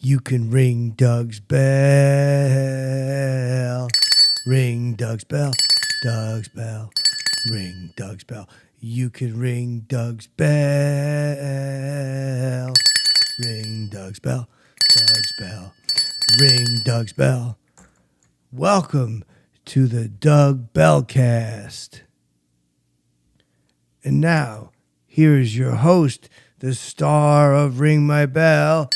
You can ring Doug's bell. Ring Doug's bell. Doug's bell. Ring Doug's bell. You can ring Doug's bell. Ring Doug's bell. Doug's bell. Ring Doug's bell. Welcome to the Doug Bellcast. And now, here is your host, the star of Ring My Bell,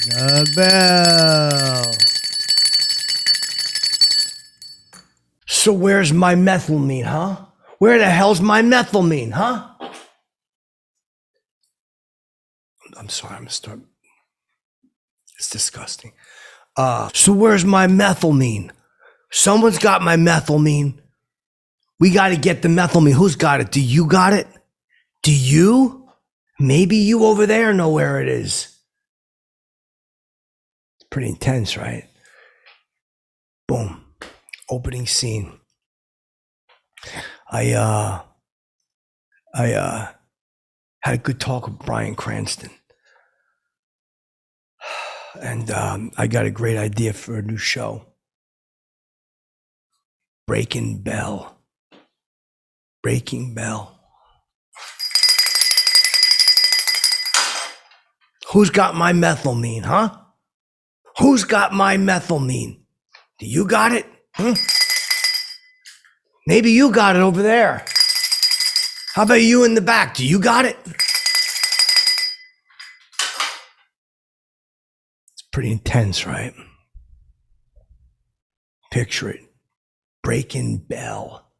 Doug Bell. So where's my methylamine, huh? Where the hell's my methylamine, huh? I'm sorry, I'm gonna start. It's disgusting. So where's my methylamine? Someone's got my methylamine. We got to get the methylamine. Who's got it? Do you got it? Do you? Maybe you over there know where it is. It's pretty intense, right? Boom. Opening scene. I had a good talk with Bryan Cranston. And I got a great idea for a new show. Breaking Bell. Breaking Bell. Who's got my methylamine, huh? Who's got my methylamine? Do you got it? Maybe you got it over there. How about you in the back? Do you got it? It's pretty intense, right? Picture it. Breaking Bell.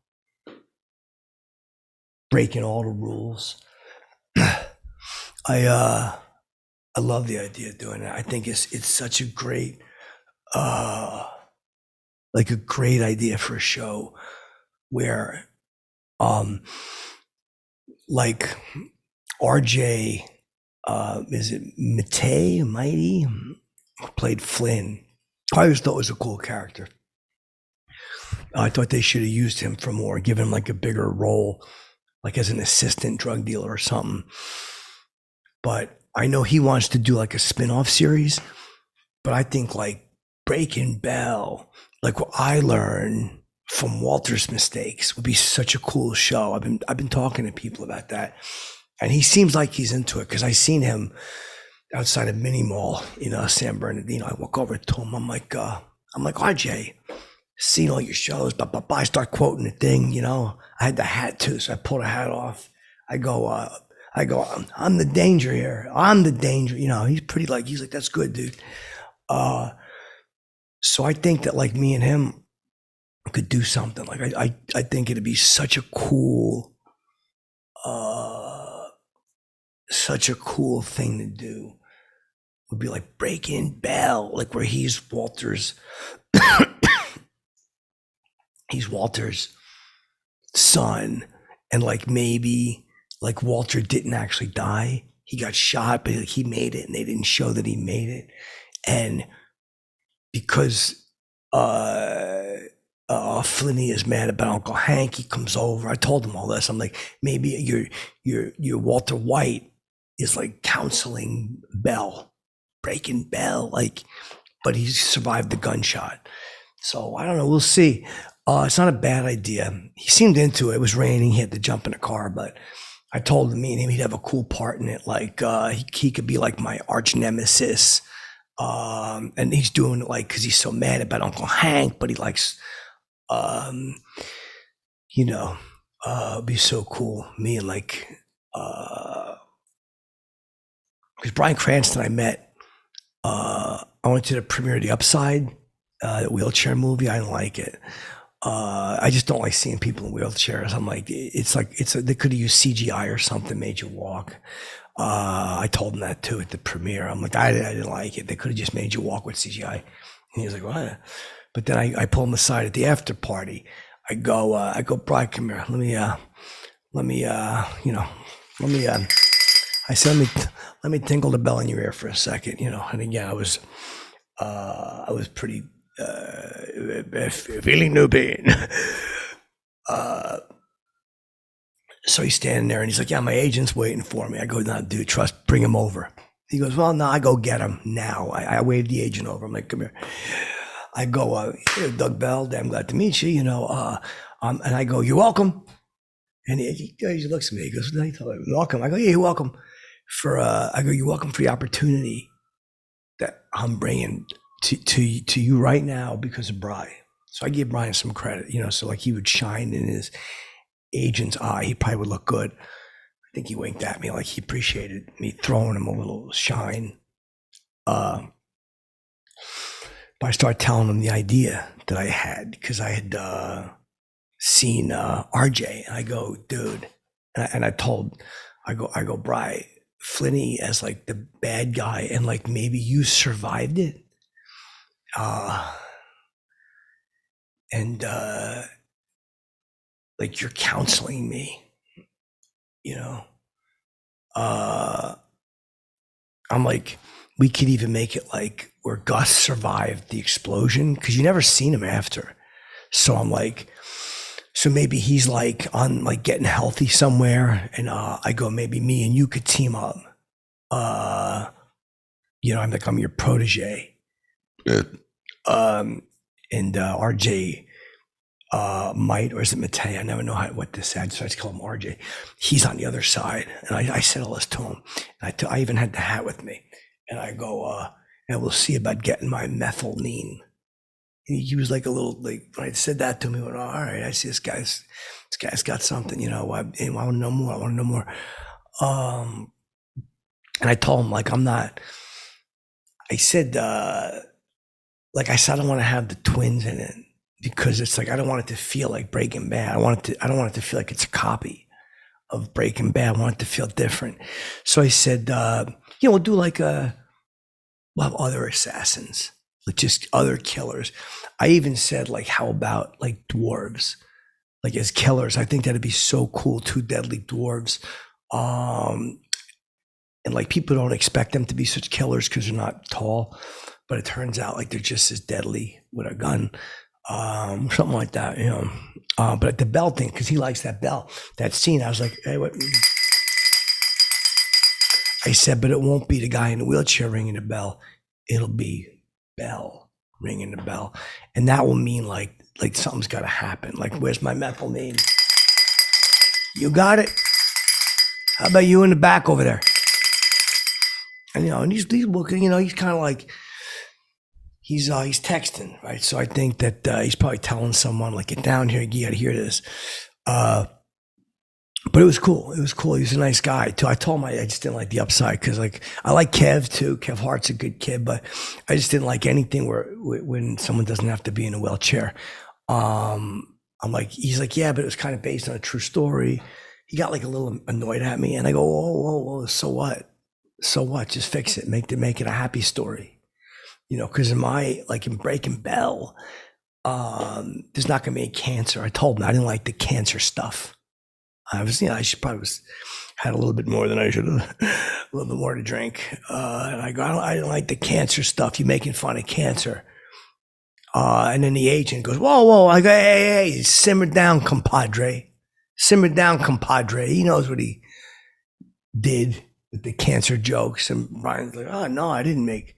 Breaking all the rules. I love the idea of doing it. I think it's such a great like a great idea for a show where like RJ is it Mitte played Flynn. I always thought it was a cool character. I thought they should have used him for more, given him like a bigger role, like as an assistant drug dealer or something. But I know he wants to do like a spin-off series, but I think like Breaking Bell, like what I learned from Walter's mistakes, would be such a cool show. I've been talking to people about that, and he seems like he's into it because I seen him outside of Mini Mall in San Bernardino. I walk over to him. I'm like RJ, seen all your shows, but I start quoting the thing. You know, I had the hat too, so I pulled the hat off. I go, I'm the danger here. I'm the danger. You know, he's like, that's good, dude. So I think that like me and him could do something. Like I think it'd be such a cool thing to do. Would be like Breaking Bell, like where he's Walter's son, and like maybe like Walter didn't actually die. He got shot, but he made it, and they didn't show that he made it. And because Flinny is mad about Uncle Hank, he comes over. I told him all this. I'm like, maybe your Walter White is like counseling Bell, Breaking Bell, like, but he survived the gunshot. So I don't know. We'll see. It's not a bad idea. He seemed into it. It was raining. He had to jump in a car, but I told him me and him, he'd have a cool part in it. Like he could be like my arch nemesis. And he's doing it like because he's so mad about Uncle Hank, but he likes, it'd be so cool. Me and like, because Bryan Cranston I met, I went to the premiere of The Upside, the wheelchair movie. I didn't like it. I just don't like seeing people in wheelchairs. I'm like, they could have used CGI or something, made you walk. I told him that too at the premiere. I'm like, I didn't like it. They could have just made you walk with CGI. And he was like, what? But then I pull him aside at the after party. I go, Brian, come here. I said, let me tinkle the bell in your ear for a second, you know. And again, I was pretty feeling no pain. So he's standing there and he's like, yeah, my agent's waiting for me. I go, no, dude, bring him over. He goes, well, no, I go get him now. I waved the agent over. I'm like, come here. I go, Doug Bell, damn glad to meet you, and I go, you're welcome. And he looks at me. He goes, no, you're welcome. I go, yeah, you're welcome you're welcome for the opportunity that I'm bringing to you right now because of Bryan. So I give Bryan some credit, so like he would shine in his agent's eye. He probably would look good. I think he winked at me like he appreciated me throwing him a little shine. But I started telling him the idea that I had because I had seen RJ, and I go, dude, and I go, Bryan, Flinny as like the bad guy, and like maybe you survived it, and like you're counseling me, I'm like, we could even make it like where Gus survived the explosion because you never seen him after. So I'm like, so maybe he's like on like getting healthy somewhere, and I go, maybe me and you could team up. I'm like, I'm your protege. And RJ might, or is it Mitte? I never know what to say. So I just call him RJ. He's on the other side, and I said all this to him. And I even had the hat with me, and I go, and we'll see about getting my methylene. And he was like a little, like, when I said that to him, he went, oh, all right, I see this guy's got something, I want to know more. And I told him, like, I said, I don't want to have the twins in it because it's like, I don't want it to feel like Breaking Bad. I don't want it to feel like it's a copy of Breaking Bad. I want it to feel different. So I said, we'll do we'll have other assassins, like just other killers. I even said, like, how about like dwarves, like as killers? I think that'd be so cool. 2 deadly dwarves. And like people don't expect them to be such killers because they're not tall, but it turns out like they're just as deadly with a gun, something like that, But at the bell thing, because he likes that bell, that scene, I was like, hey, what? I said, but it won't be the guy in the wheelchair ringing the bell. It'll be Bell ringing the bell, and that will mean like something's got to happen. Like, where's my methylene? You got it. How about you in the back over there? And and he's looking. He's kind of like he's texting, right? So I think that he's probably telling someone like, get down here, you got to hear this. But it was cool. He was a nice guy too. I told him I just didn't like the upside because like I like Kev too. Kev Hart's a good kid, but I just didn't like anything when someone doesn't have to be in a wheelchair. I'm like, he's like, yeah, but it was kind of based on a true story. He got like a little annoyed at me, and I go, whoa, so what? So what? Just fix it. Make it a happy story, because in Breaking Bell, there's not gonna be any cancer. I told him I didn't like the cancer stuff. I should probably had a little bit more than I should have, a little bit more to drink. And I go, I didn't like the cancer stuff. You're making fun of cancer. And then the agent goes, whoa. I go, hey, simmer down, compadre. Simmer down, compadre. He knows what he did with the cancer jokes. And Bryan's like, oh, no, I didn't I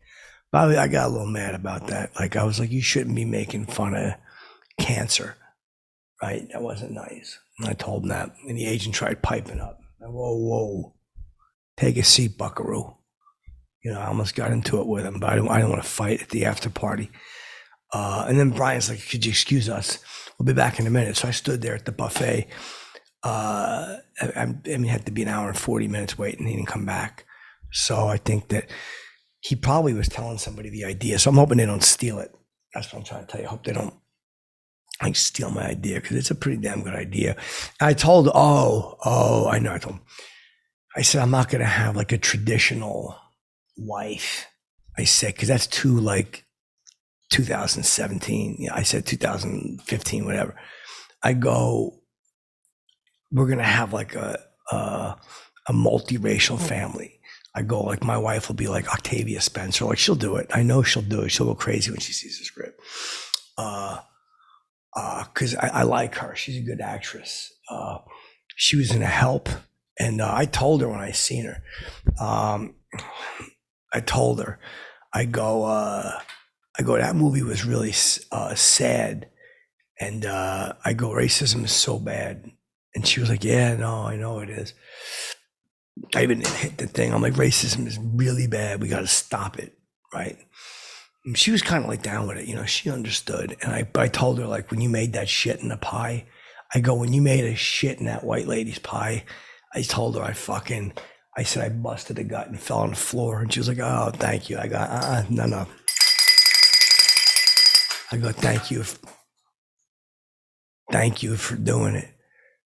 got a little mad about that. Like, I was like, you shouldn't be making fun of cancer, right? That wasn't nice. And I told him that. And the agent tried piping up. Whoa. Take a seat, buckaroo. I almost got into it with him, but I didn't want to fight at the after party. And then Bryan's like, could you excuse us? We'll be back in a minute. So I stood there at the buffet. It had to be an hour and 40 minutes waiting. He didn't come back. So I think that he probably was telling somebody the idea. So I'm hoping they don't steal it. That's what I'm trying to tell you. I hope they don't steal my idea because it's a pretty damn good idea. I told, I know. I told him, I said, I'm not going to have like a traditional wife. I said, because that's too like 2017. I said 2015, whatever. I go, we're going to have like a multiracial family. I go, like, my wife will be like Octavia Spencer. Like, she'll do it. I know she'll do it. She'll go crazy when she sees the script. Because I like her. She's a good actress. She was in a Help, and I told her when I seen her, I told her, I go, that movie was really sad. And I go, racism is so bad. And she was like, yeah, no, I know it is. I even hit the thing. I'm like, racism is really bad. We got to stop it. Right. And she was kind of like down with it. You know, she understood. And I told her, like, when you made that shit in the pie, I go, when you made a shit in that white lady's pie, I told her I said, I busted a gut and fell on the floor. And she was like, oh, thank you. I go, no. I go, thank you for doing it,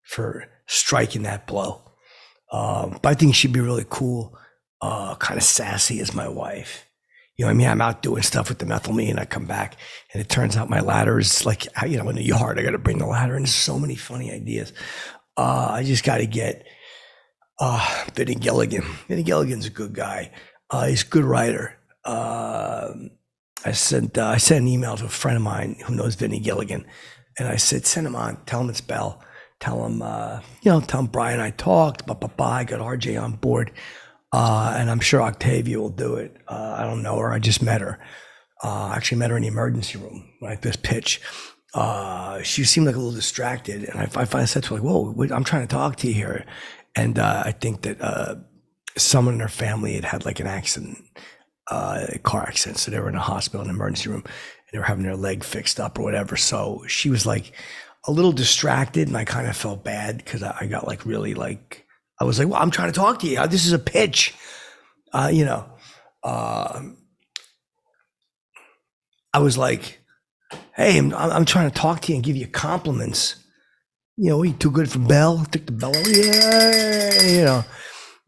for striking that blow. But I think she'd be really cool, kind of sassy as my wife. You know what I mean? I'm out doing stuff with the methylamine. I come back and it turns out my ladder is like, you know, in the yard, I got to bring the ladder. And there's so many funny ideas. I just got to get Vinny Gilligan. Vinny Gilligan's a good guy. He's a good writer. I sent an email to a friend of mine who knows Vinny Gilligan. And I said, send him on, tell him it's Bell. Tell him, tell him Bryan and I talked, I got RJ on board. And I'm sure Octavia will do it. I don't know her. I just met her. I actually met her in the emergency room when I first pitch. She seemed like a little distracted. And I finally said to her, like, whoa, wait, I'm trying to talk to you here. And I think that someone in her family had like an accident, a car accident. So they were in a hospital, in an emergency room. And they were having their leg fixed up or whatever. So she was like a little distracted. And I kind of felt bad because I got like really like, I was like, well, I'm trying to talk to you. This is a pitch. I was like, hey, I'm trying to talk to you and give you compliments. You know, you too good for Bell? Took the bell. Yeah, you know.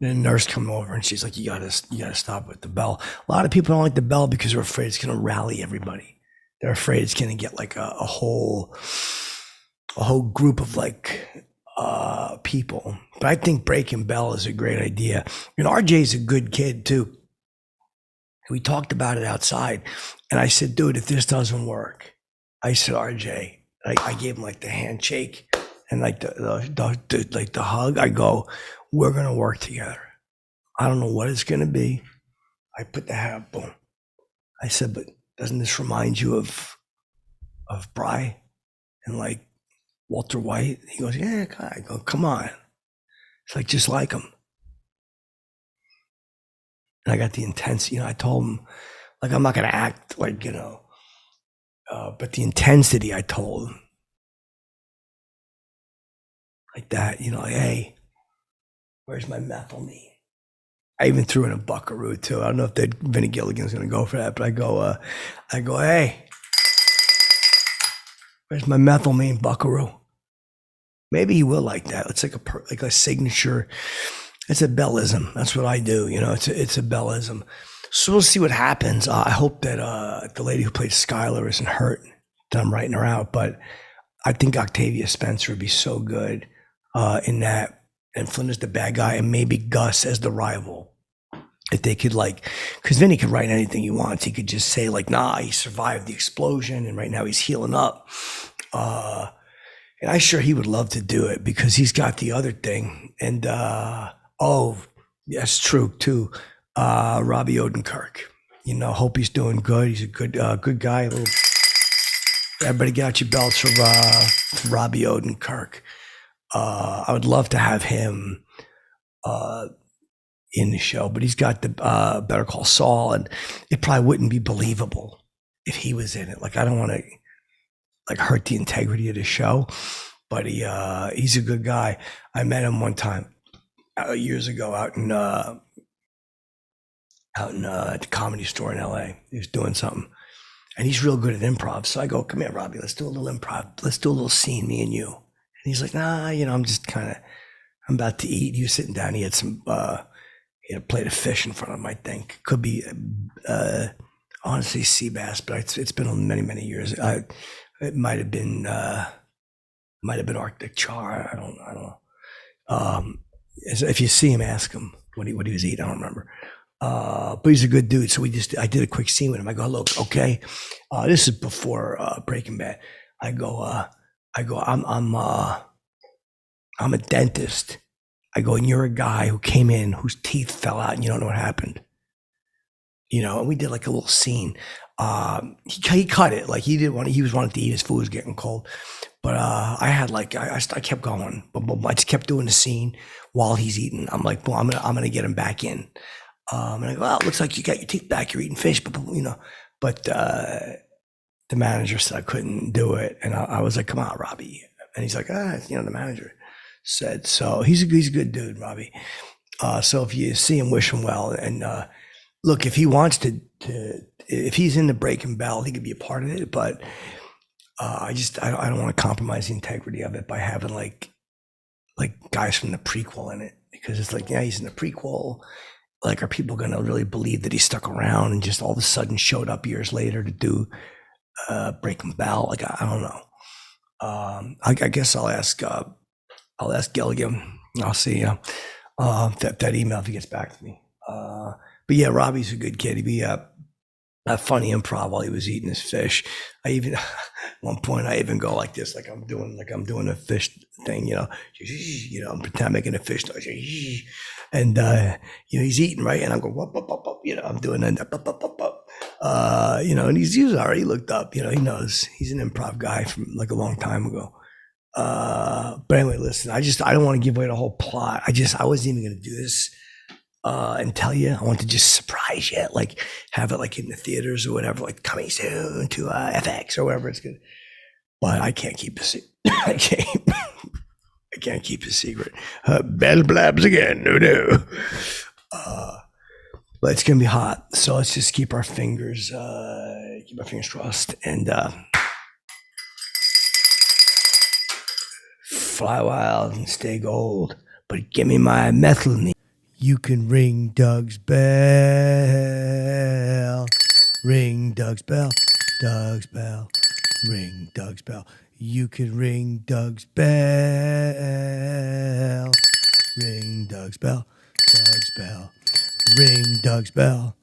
And the nurse come over and she's like, you gotta stop with the bell. A lot of people don't like the bell because they're afraid it's gonna rally everybody. They're afraid it's gonna get like a whole group of like people. But I think breaking Bell is a great idea. And RJ's a good kid too. We talked about it outside, and I said, dude, if this doesn't work, I said, RJ, I gave him like the handshake and like the hug. I go, we're gonna work together. I don't know what it's gonna be. I put the hat up, boom. I said, but doesn't this remind you of Bry and like Walter White? He goes, yeah. I go, come on. It's like just like him. And I got the intensity. I told him, like, I'm not gonna act like, but the intensity I told him. Like that, like, hey, where's my methylamine? I even threw in a buckaroo too. I don't know if Vinny Gilligan's gonna go for that, but I go, hey, where's my methylamine, buckaroo? Maybe he will like that. It's like a signature. It's a Bellism. That's what I do. It's a Bellism. So we'll see what happens. I hope that the lady who played Skylar isn't hurt, that I'm writing her out. But I think Octavia Spencer would be so good in that. And Flynn is the bad guy, and maybe Gus as the rival. If they could because Vinny could write anything he wants. He could just say like, nah, he survived the explosion, and right now he's healing up. And I'm sure he would love to do it because he's got the other thing. And yes, true too. Robbie Odenkirk. Hope he's doing good. He's a good guy. Everybody get out your belts for Robbie Odenkirk. I would love to have him in the show, but he's got the Better Call Saul, and it probably wouldn't be believable if he was in it. Like, I don't want to hurt the integrity of the show, but he's a good guy. I met him one time years ago out in at the Comedy Store in LA. He was doing something, and he's real good at improv. So I go, come here, Robbie, let's do a little improv. Let's do a little scene, me and you. And he's like, nah, I'm just I'm about to eat. He was sitting down. He had he had a plate of fish in front of him, I think. Could be, honestly, sea bass, but it's been many, many years. It might have been Arctic char. I don't know. If you see him, ask him what he was eating. I don't remember. But he's a good dude. So I did a quick scene with him. I go, look, okay. This is before Breaking Bad. I go, I'm a dentist. I go, and you're a guy who came in whose teeth fell out and you don't know what happened. and we did like a little scene. He cut it. Like he was wanting to eat, his food was getting cold. But I had like I kept going. I just kept doing the scene while he's eating. I'm like, well, I'm gonna get him back in. And I go, well, it looks like you got your teeth back. You're eating fish, But the manager said I couldn't do it, and I was like, come on, Robbie. And he's like, the manager said. So he's a good dude, Robbie. So if you see him, wish him well. And look, if he wants to, if he's into Breaking Bell, he could be a part of it. But I don't want to compromise the integrity of it by having like guys from the prequel in it, because it's like, yeah, he's in the prequel. Like, are people going to really believe that he stuck around and just all of a sudden showed up years later to do Breaking Bell? Like, I don't know. I guess I'll ask Gilligan. I'll see that email if he gets back to me. But yeah, Robbie's a good kid. He'd be a funny improv while he was eating his fish. I even at one point I even go like this, like I'm doing a fish thing, I'm pretend I'm making a fish noise, and he's eating, right, and I'm going whoop, whoop, whoop, whoop, I'm doing that, and he's already looked up, he knows he's an improv guy from like a long time ago. But anyway, listen, I don't want to give away the whole plot. I wasn't even going to do this and tell you. I want to just surprise you, like have it like in the theaters or whatever, like coming soon to FX or whatever it's good. But I can't keep a secret. I can't keep a secret. Bell blabs again. No. But it's gonna be hot, so let's just keep our fingers crossed and fly wild and stay gold. But give me my methylene. You can ring Doug's bell. Ring Doug's bell. Doug's bell. Ring Doug's bell. You can ring Doug's bell. Ring Doug's bell. Doug's bell. Ring Doug's bell.